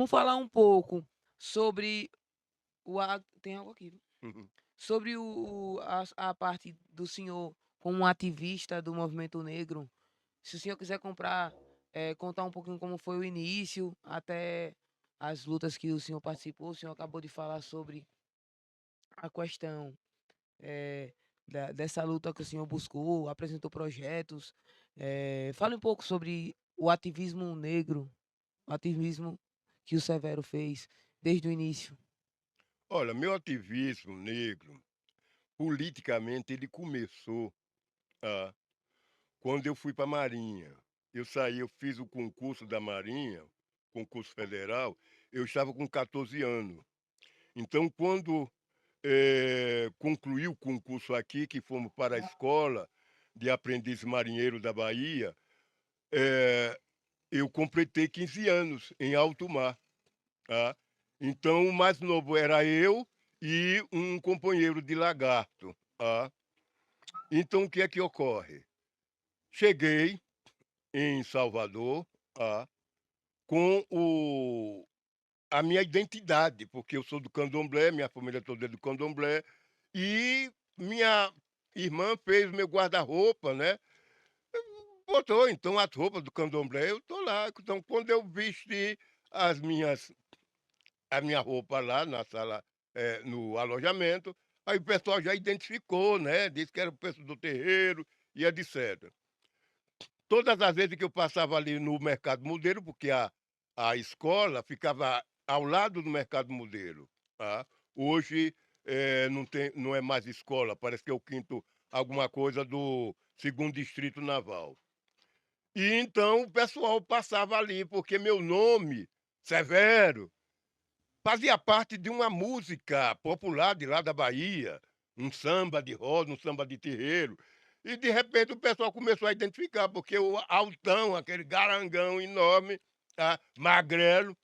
Vamos falar um pouco sobre tem algo aqui, viu? Uhum. Sobre a parte do senhor como um ativista do movimento negro. Se o senhor quiser contar um pouquinho como foi o início, até as lutas que o senhor participou, o senhor acabou de falar sobre a questão, dessa luta que o senhor buscou, apresentou projetos. Fale um pouco sobre o ativismo negro, o ativismo que o Severo fez desde o início. Olha, meu ativismo negro, politicamente, ele começou, ah, quando eu fui para a Marinha. Eu fiz o concurso da Marinha, concurso federal, eu estava com 14 anos. Então, quando, concluí o concurso aqui, que fomos para a escola de aprendiz marinheiro da Bahia, eh, eu completei 15 anos em alto mar. Tá. Então o mais novo era eu e um companheiro de lagarto, tá. Então o que é que ocorre? Cheguei em Salvador, tá, com a minha identidade, porque eu sou do candomblé, minha família toda é do candomblé, e minha irmã fez meu guarda-roupa, né, botou então as roupas do candomblé, eu tô lá. Então quando eu vesti as minhas a minha roupa lá na sala, no alojamento, aí o pessoal já identificou, né, disse que era o pessoal do terreiro e etcétera. Todas as vezes que eu passava ali no Mercado Modelo, porque a escola ficava ao lado do Mercado Modelo, tá. Hoje, não é mais escola, parece que é o quinto alguma coisa do segundo distrito naval. E então o pessoal passava ali, porque meu nome, Severo, fazia parte de uma música popular de lá da Bahia, um samba de roda, um samba de terreiro, e de repente o pessoal começou a identificar, porque o altão, aquele garangão enorme, tá, magrelo,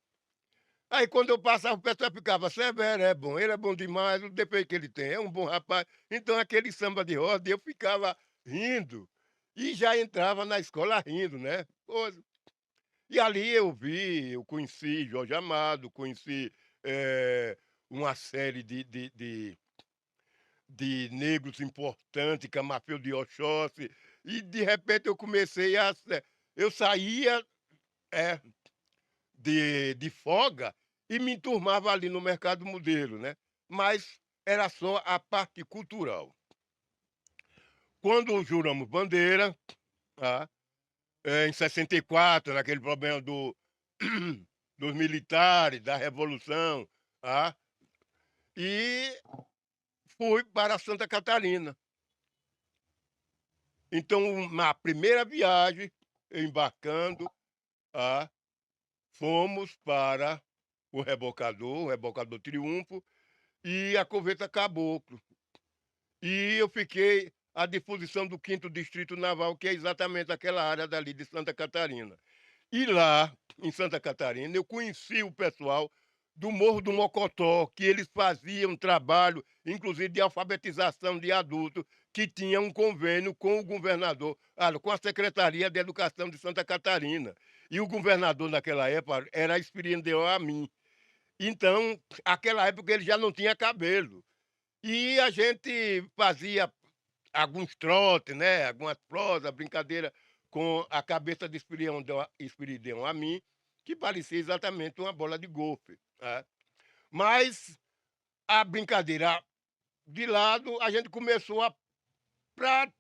aí quando eu passava o pessoal ficava: "Severo é bom, ele é bom demais, o defeito que ele tem, é um bom rapaz". Então aquele samba de roda eu ficava rindo, e já entrava na escola rindo, né. Pois e ali eu conheci Jorge Amado, conheci, uma série de negros importantes, Camafeu de Oxóssi, e de repente eu comecei eu saía, eh, de folga e me enturmava ali no Mercado Modelo, né, mas era só a parte cultural. Quando juramos bandeira, tá, em 64, naquele problema dos militares, da revolução, tá, e fui para Santa Catarina. Então, na primeira viagem, embarcando, tá, fomos para o Rebocador Triunfo e a Coveta Caboclo. E eu fiquei à disposição do 5º Distrito Naval, que é exatamente aquela área dali de Santa Catarina. E lá, em Santa Catarina, eu conheci o pessoal do Morro do Mocotó, que eles faziam trabalho, inclusive de alfabetização de adultos, que tinha um convênio com o governador, com a Secretaria de Educação de Santa Catarina. E o governador naquela época era Espiridião Amin. Então, aquela época ele já não tinha cabelo. E a gente fazia alguns trotes, né, algumas prosas, brincadeira com a cabeça de Espiridião Amin, que parecia exatamente uma bola de golfe, né. Mas a brincadeira de lado, a gente começou a pra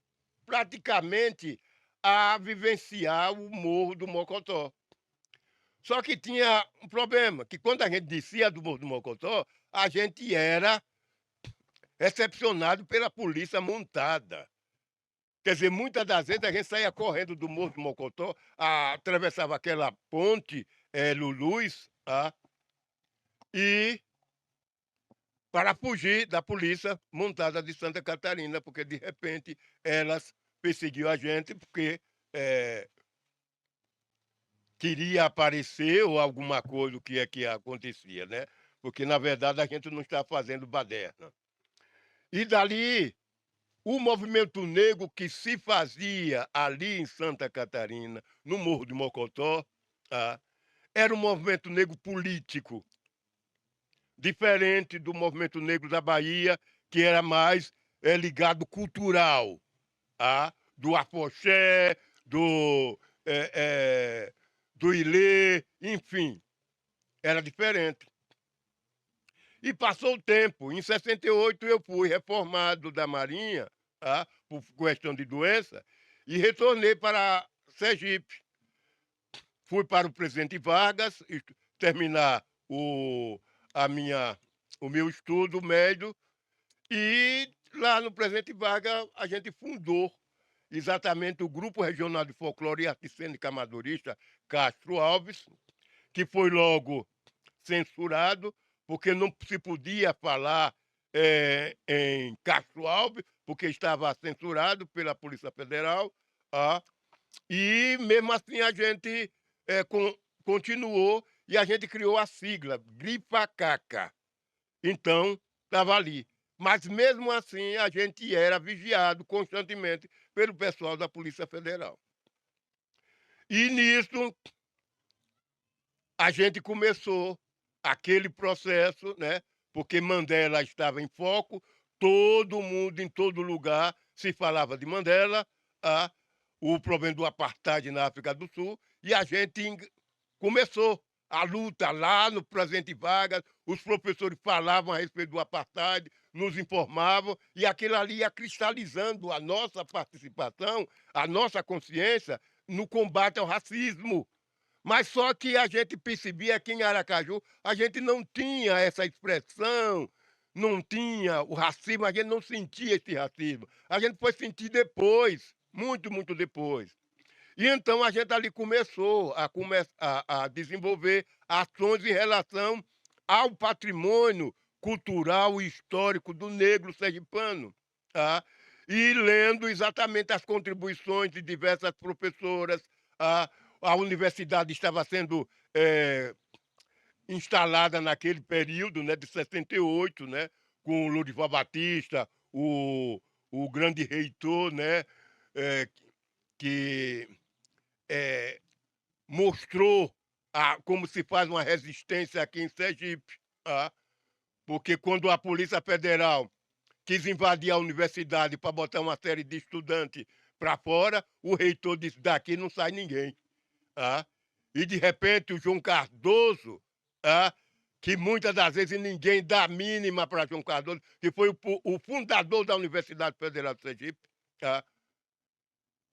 praticamente a vivenciar o Morro do Mocotó. Só que tinha um problema, que quando a gente descia do Morro do Mocotó, a gente era recepcionado pela polícia montada. Quer dizer, muitas das vezes a gente saía correndo do Morro do Mocotó, atravessava aquela ponte, Lulus, tá, e para fugir da polícia montada de Santa Catarina, porque de repente elas perseguiam a gente, porque, eh, queria aparecer ou alguma coisa, o que é que acontecia, né, porque na verdade a gente não está fazendo baderna. E dali, o movimento negro que se fazia ali em Santa Catarina, no Morro de Mocotó, tá, era um movimento negro político, diferente do movimento negro da Bahia, que era mais ligado cultural, do afoxé, do, eh do ilê, enfim, era diferente. E passou o tempo, em 68 eu fui reformado da Marinha, por questão de doença, e retornei para Sergipe. Fui para o Presidente Vargas terminar a minha, o meu estudo médio, e lá no Presidente Vargas a gente fundou exatamente o Grupo Regional de Folclore e Arte Cênica Amadorista Castro Alves, que foi logo censurado, porque não se podia falar em Castro Alves, porque estava censurado pela Polícia Federal, e mesmo assim a gente continuou e a gente criou a sigla Grifacaca. Então, estava ali. Mas mesmo assim a gente era vigiado constantemente pelo pessoal da Polícia Federal. E nisso a gente começou aquele processo, né? Porque Mandela estava em foco, todo mundo, em todo lugar, se falava de Mandela, o problema do apartheid na África do Sul, e a gente começou a luta lá no Presidente Vargas, os professores falavam a respeito do apartheid, nos informavam, e aquilo ali ia cristalizando a nossa participação, a nossa consciência no combate ao racismo. Mas só que a gente percebia que em Aracaju a gente não tinha essa expressão, não tinha o racismo, a gente não sentia esse racismo. A gente foi sentir depois, muito, muito depois. E então a gente ali começou a desenvolver ações em relação ao patrimônio cultural e histórico do negro sergipano, tá? E lendo exatamente as contribuições de diversas professoras, a universidade estava sendo instalada naquele período, né, de 68, né, com o Lurival Batista, o grande reitor, né, eh, que mostrou como se faz uma resistência aqui em Sergipe, porque quando a Polícia Federal quis invadir a universidade para botar uma série de estudantes para fora, o reitor disse: daqui não sai ninguém. E de repente o João Cardoso, que muitas das vezes ninguém dá mínima para João Cardoso, que foi o fundador da Universidade Federal de Sergipe,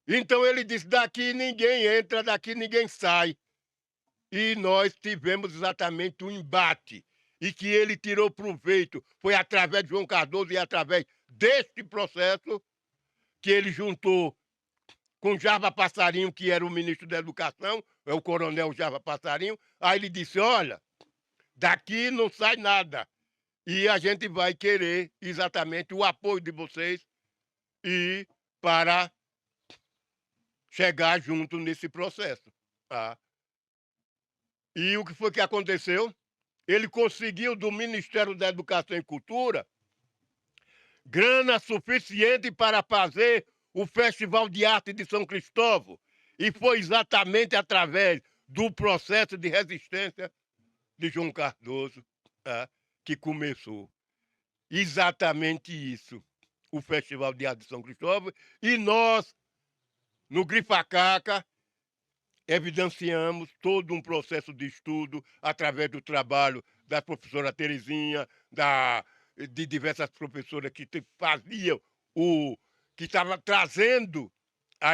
então ele disse: daqui ninguém entra, daqui ninguém sai. E nós tivemos exatamente um embate, e que ele tirou proveito, foi através de João Cardoso e através deste processo que ele juntou com Java Passarinho, que era o ministro da Educação, é o coronel Java Passarinho. Aí ele disse: olha, daqui não sai nada, e a gente vai querer exatamente o apoio de vocês e para chegar junto nesse processo. E o que foi que aconteceu? Ele conseguiu do Ministério da Educação e Cultura grana suficiente para fazer o Festival de Arte de São Cristóvão. E foi exatamente através do processo de resistência de João Cardoso que começou. Exatamente isso, o Festival de Arte de São Cristóvão. E nós, no Grifacaca, evidenciamos todo um processo de estudo através do trabalho da professora Terezinha, de diversas professoras que faziam que estavam trazendo,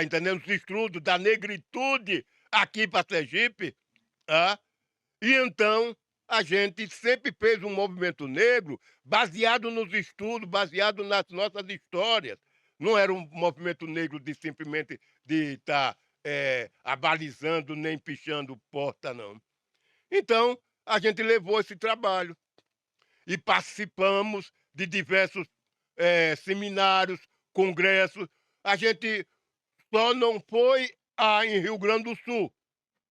entendendo, os estudos da negritude aqui para Sergipe. E então a gente sempre fez um movimento negro baseado nos estudos, baseado nas nossas histórias. Não era um movimento negro de simplesmente de estar abalizando nem pichando porta, não. Então, a gente levou esse trabalho e participamos de diversos seminários, congressos. A gente só não foi em Rio Grande do Sul,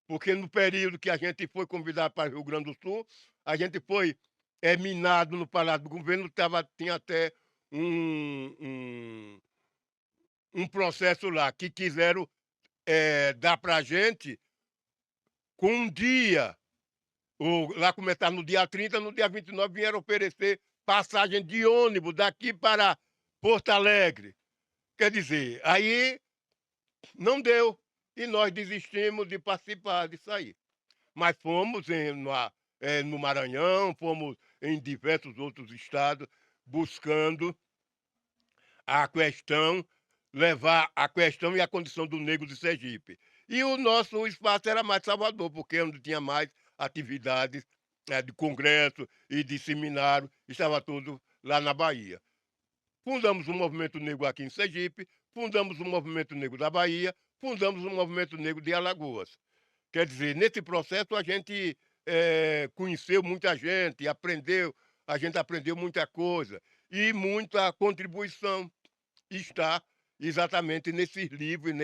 porque no período que a gente foi convidado para Rio Grande do Sul, a gente foi minado no Palácio do Governo, tinha até um processo lá que quiseram dar para a gente com um dia Lá começar no dia 30, no dia 29 vieram oferecer passagem de ônibus daqui para Porto Alegre. Quer dizer, aí não deu, e nós desistimos de participar disso aí. Mas fomos no Maranhão, fomos em diversos outros estados buscando a questão, levar a questão e a condição do negro de Sergipe. E o nosso espaço era mais Salvador, porque é onde tinha mais atividades, de congresso e de seminário, estava tudo lá na Bahia. Fundamos o Movimento Negro aqui em Sergipe, fundamos o Movimento Negro da Bahia, fundamos o Movimento Negro de Alagoas. Quer dizer, nesse processo a gente conheceu muita gente, a gente aprendeu muita coisa e muita contribuição está exatamente nesses livros,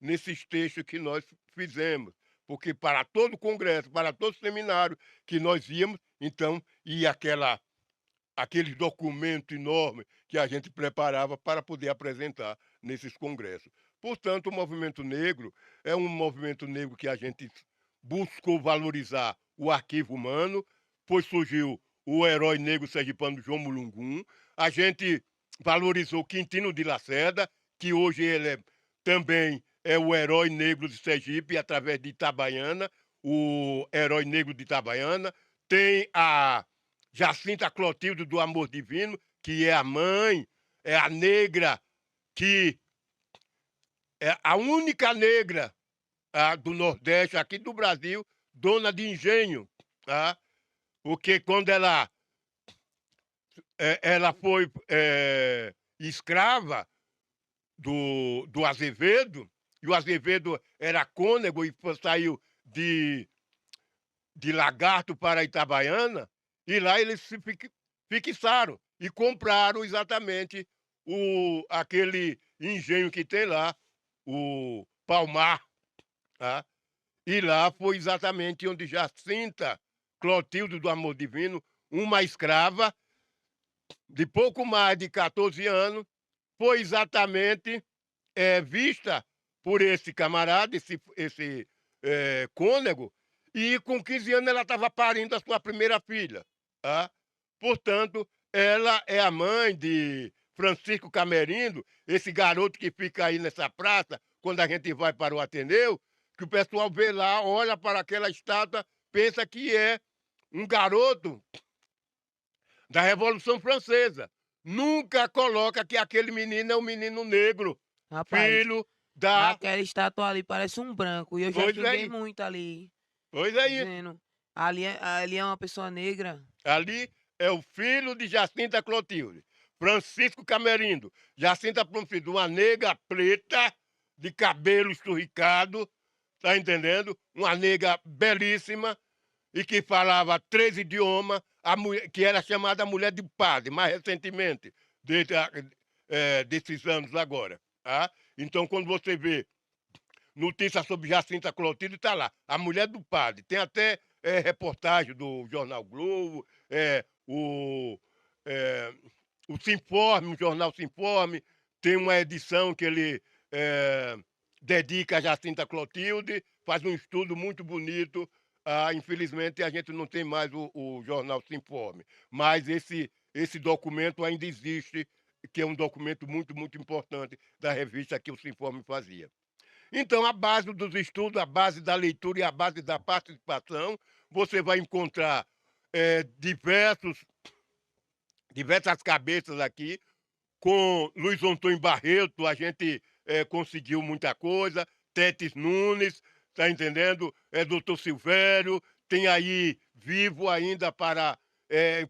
nesses textos que nós fizemos. Porque para todo congresso, para todo seminário que nós íamos, então, ia aqueles documentos enormes que a gente preparava para poder apresentar nesses congressos. Portanto, o movimento negro é um movimento negro que a gente buscou valorizar o arquivo humano, pois surgiu o herói negro sergipano João Mulungum. A gente valorizou Quintino de Lacerda, que hoje também é o herói negro de Sergipe, através de Itabaiana, o herói negro de Itabaiana. Tem a Jacinta Clotilde do Amor Divino, que é a mãe, é a negra, que é a única negra do Nordeste, aqui do Brasil, dona de engenho, tá? Porque quando ela foi escrava do Azevedo, e o Azevedo era cônego e saiu de Lagarto para Itabaiana, e lá eles se fixaram e compraram exatamente aquele engenho que tem lá, o Palmar, tá? E lá foi exatamente onde Jacinta Clotilde do Amor Divino, uma escrava de pouco mais de 14 anos, foi exatamente vista por esse camarada, esse cônego, e com 15 anos ela estava parindo a sua primeira filha. Tá? Portanto, ela é a mãe de Francisco Camerindo, esse garoto que fica aí nessa praça, quando a gente vai para o Ateneu, que o pessoal vê lá, olha para aquela estátua, pensa que é um garoto da Revolução Francesa. Nunca coloca que aquele menino é um menino negro, Rapaz, filho da... aquela estátua ali parece um branco. E eu já Pois xinguei aí, muito ali, pois aí. dizendo, ali é uma pessoa negra. Ali é o filho de Jacinta Clotilde, Francisco Camerindo. Jacinta Clotilde, uma nega preta, de cabelo esturricado, tá entendendo? Uma nega belíssima e que falava 3 idiomas, que era chamada mulher de padre, mais recentemente, desses anos agora. Tá? Então, quando você vê notícia sobre Jacinta Clotilde, está lá, a mulher do padre. Tem até reportagem do Jornal Globo, é, o Sinforme, o jornal Sinforme, tem uma edição que ele dedica a Jacinta Clotilde, faz um estudo muito bonito. Infelizmente, a gente não tem mais o jornal Sinforme, mas esse documento ainda existe, que é um documento muito, muito importante da revista que o Sinforme fazia. Então, a base dos estudos, a base da leitura e a base da participação, você vai encontrar diversas cabeças aqui. Com Luiz Antônio Barreto, a gente conseguiu muita coisa. Tetes Nunes, tá entendendo? Doutor Silvério, tem aí vivo ainda para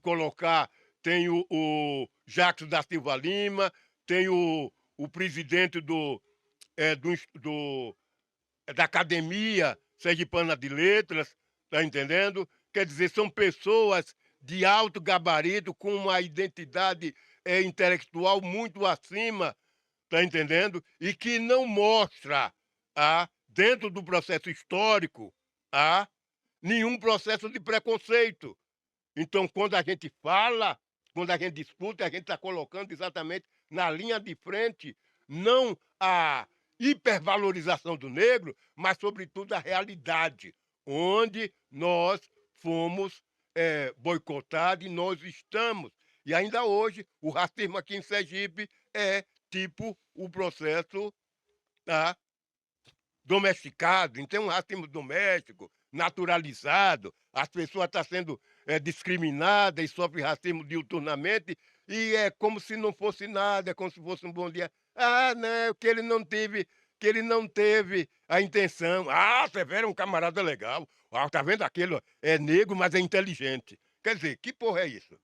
colocar, tem o Jacques da Silva Lima, tem o presidente é, do, do, da Academia Sergipana de Letras, tá entendendo? Quer dizer, são pessoas de alto gabarito, com uma identidade intelectual muito acima, tá entendendo? E que não mostra, dentro do processo histórico, nenhum processo de preconceito. Então, quando a gente fala, quando a gente discute, a gente está colocando exatamente na linha de frente, não a hipervalorização do negro, mas, sobretudo, a realidade, onde nós fomos boicotados e nós estamos. E ainda hoje, o racismo aqui em Sergipe é tipo o processo, tá, domesticado. Então, um racismo doméstico, naturalizado, as pessoas estão sendo discriminadas e sofrem racismo diuturnamente, e é como se não fosse nada, é como se fosse um bom dia. Ah, não, que ele não teve a intenção. Ah, você vê, é um camarada legal. Ah, tá vendo aquele? Ó, é negro, mas é inteligente. Quer dizer, que porra é isso?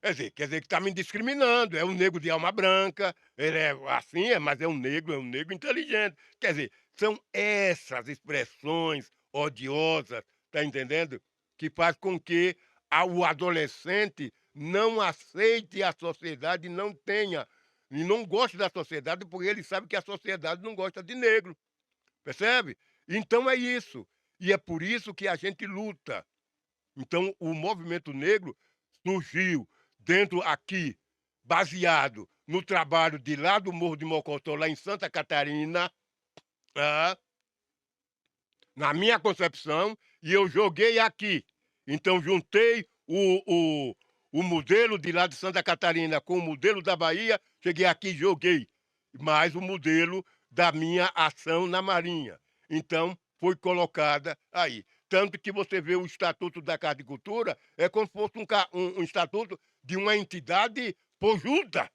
Quer dizer que está me discriminando, é um negro de alma branca, ele é assim, mas é um negro inteligente. Quer dizer, são essas expressões odiosas, tá entendendo? Que faz com que o adolescente não aceite a sociedade, não tenha, e não goste da sociedade, porque ele sabe que a sociedade não gosta de negro, percebe? Então é isso. E é por isso que a gente luta. Então, o movimento negro surgiu dentro aqui, baseado no trabalho de lá do Morro de Mocotó, lá em Santa Catarina, ah, na minha concepção, e eu joguei aqui. Então, juntei o modelo de lá de Santa Catarina com o modelo da Bahia, cheguei aqui e joguei mais o modelo da minha ação na Marinha. Então, foi colocada aí. Tanto que você vê o Estatuto da Carticultura, é como se fosse um estatuto de uma entidade pojuda.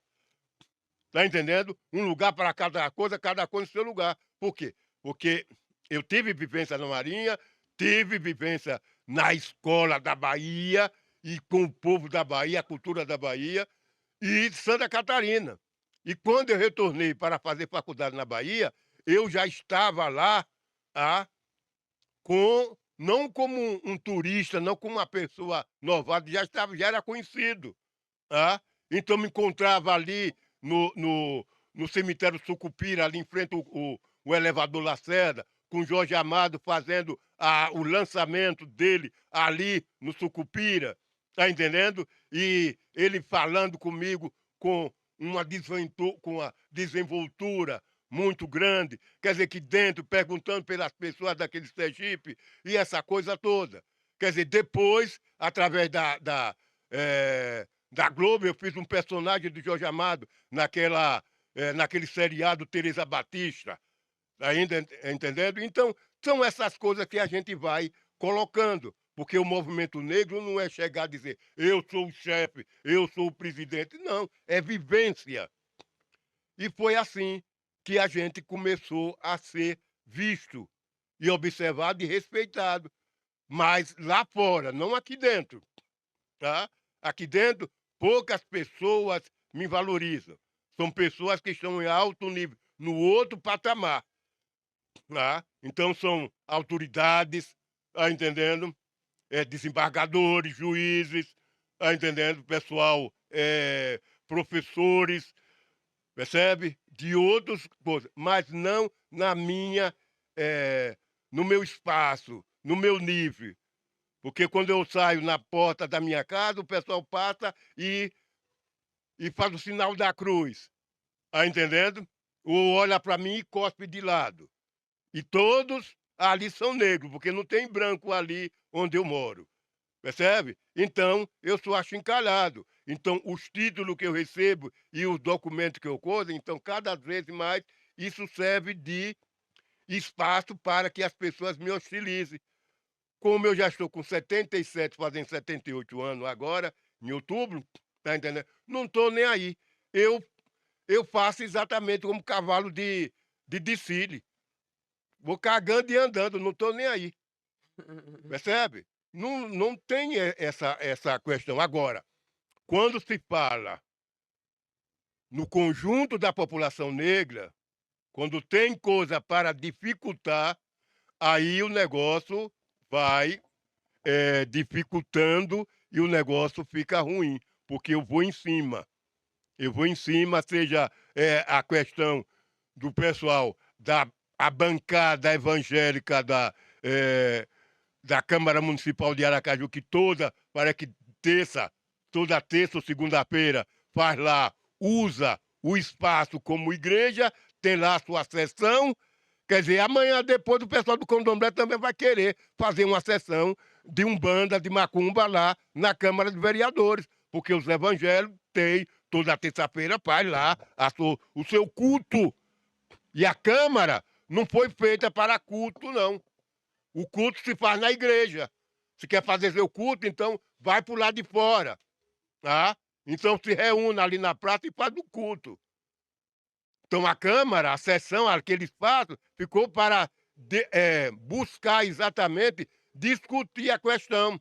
Está entendendo? Um lugar para cada coisa no seu lugar. Por quê? Porque eu tive vivência na Marinha, tive vivência na escola da Bahia, e com o povo da Bahia, a cultura da Bahia, e de Santa Catarina. E quando eu retornei para fazer faculdade na Bahia, eu já estava lá, ah, não como um turista, não como uma pessoa novata, já era conhecido. Ah, então me encontrava ali no cemitério Sucupira, ali em frente o elevador Lacerda, com Jorge Amado fazendo o lançamento dele ali no Sucupira, tá entendendo? E ele falando comigo com com uma desenvoltura muito grande, quer dizer que dentro, perguntando pelas pessoas daquele Sergipe, e essa coisa toda. Quer dizer, depois, através da Globo, eu fiz um personagem de Jorge Amado naquele seriado Teresa Batista, ainda entendendo? Então, são essas coisas que a gente vai colocando, porque o movimento negro não é chegar a dizer eu sou o chefe, eu sou o presidente, não, é vivência. E foi assim que a gente começou a ser visto e observado e respeitado, mas lá fora, não aqui dentro, tá? Aqui dentro, poucas pessoas me valorizam. São pessoas que estão em alto nível, no outro patamar, tá? Então são autoridades, tá entendendo? Desembargadores, juízes, tá entendendo? Pessoal, professores, percebe? De outras coisas, mas não na minha, no meu espaço, no meu nível. Porque quando eu saio na porta da minha casa, o pessoal passa e faz o sinal da cruz, tá entendendo? Ou olha para mim e cospe de lado. E todos ali são negros, porque não tem branco ali onde eu moro, percebe? Então, eu sou achincalhado. Então, os títulos que eu recebo e os documentos que eu coiso, então, cada vez mais, isso serve de espaço para que as pessoas me hostilizem. Como eu já estou com 77, fazendo 78 anos agora, em outubro, tá entendendo? Não estou nem aí. Eu, eu faço exatamente como cavalo de desfile. Vou cagando e andando, não estou nem aí. Percebe? Não tem essa questão. Agora, quando se fala no conjunto da população negra, quando tem coisa para dificultar, aí o negócio vai dificultando e o negócio fica ruim, porque eu vou em cima. Eu vou em cima, seja a questão do pessoal da a bancada evangélica da Câmara Municipal de Aracaju, que parece que toda terça ou segunda-feira, faz lá, usa o espaço como igreja, tem lá a sua sessão. Quer dizer, amanhã depois o pessoal do candomblé também vai querer fazer uma sessão de umbanda, de macumba lá na Câmara de Vereadores, porque os evangélicos têm, toda terça-feira faz lá o seu culto. E a Câmara não foi feita para culto, não. O culto se faz na igreja. Se quer fazer seu culto, então vai para o lado de fora. Tá? Então se reúne ali na praça e faz o culto. Então a Câmara, a sessão, aquele espaço, ficou para buscar exatamente discutir a questão.